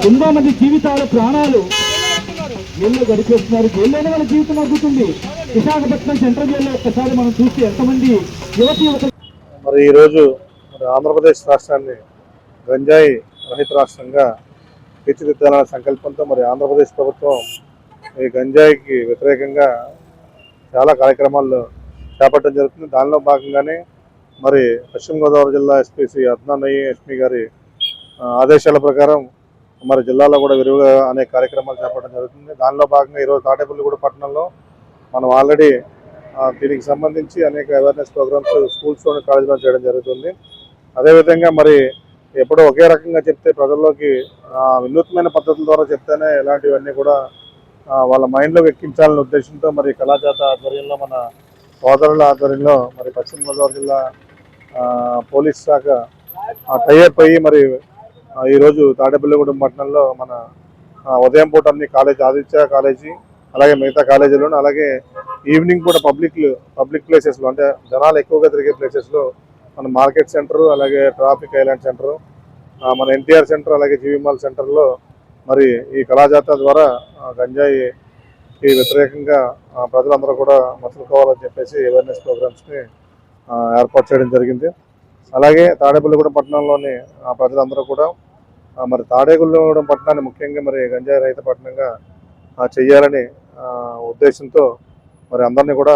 ఎంతో మంది జీవితాలు ప్రాణాలు జైల్లో గడిపేస్తున్నారు. జైల్లోనే వాళ్ళ జీవితం అడుగుతుంది. విశాఖపట్నం సెంట్రల్ జైల్లో ఒక్కసారి మనం చూస్తే ఎంతమంది యువతి మరి ఈరోజు మరి ఆంధ్రప్రదేశ్ రాష్ట్రాన్ని గంజాయి రహిత రాష్ట్రంగా తీర్చిదిద్దాలనే సంకల్పంతో మరి ఆంధ్రప్రదేశ్ ప్రభుత్వం ఈ గంజాయికి వ్యతిరేకంగా చాలా కార్యక్రమాలు చేపట్టడం జరుగుతుంది. దానిలో భాగంగానే మరి పశ్చిమ గోదావరి జిల్లా ఎస్పీ శ్రీ అద్నాన్ ఎస్పీ గారి ఆదేశాల ప్రకారం మరి జిల్లాలో కూడా విరివిగా అనేక కార్యక్రమాలు చేపట్టడం జరుగుతుంది. దానిలో భాగంగా ఈరోజు తాడేపల్లిగూడ పట్టణంలో మనం ఆల్రెడీ దీనికి సంబంధించి అనేక అవేర్నెస్ ప్రోగ్రామ్స్ స్కూల్స్లోని కాలేజీలో చేయడం జరుగుతుంది. అదేవిధంగా మరి ఎప్పుడో ఒకే రకంగా చెప్తే ప్రజల్లోకి వినూత్నమైన పద్ధతుల ద్వారా చెప్తేనే ఇలాంటివన్నీ కూడా వాళ్ళ మైండ్లోకి ఎక్కించాలనే ఉద్దేశంతో మరి కళాజాత ఆధ్వర్యంలో మన సోదరుల ఆధ్వర్యంలో మరి పశ్చిమ గోదావరి జిల్లా పోలీస్ శాఖ టైఅప్ అయ్యి మరి ఈరోజు తాడేపల్లిగూడెం పట్టణంలో మన ఉదయం పూట అన్ని ఆదిత్య కాలేజీ అలాగే మిగతా కాలేజీలోను అలాగే ఈవినింగ్ కూడా పబ్లిక్ ప్లేసెస్లో అంటే జనాలు ఎక్కువగా తిరిగే ప్లేసెస్లో మన మార్కెట్ సెంటర్ అలాగే ట్రాఫిక్ ఐలాండ్ సెంటర్ మన ఎన్టీఆర్ సెంటర్ అలాగే జీవీ మాల్ సెంటర్లో మరి ఈ కళాజాత ద్వారా గంజాయికి వ్యతిరేకంగా ప్రజలందరూ కూడా మసులుకోవాలని చెప్పేసి అవేర్నెస్ ప్రోగ్రామ్స్ని ఏర్పాటు చేయడం జరిగింది. అలాగే తాడేపల్లిగూడెం పట్టణంలోని ప్రజలందరూ కూడా మరి తాడేపల్లిగూడెం పట్టణాన్ని ముఖ్యంగా మరి గంజాయి రహిత పట్టణంగా చేయాలని ఉద్దేశంతో మరి అందరినీ కూడా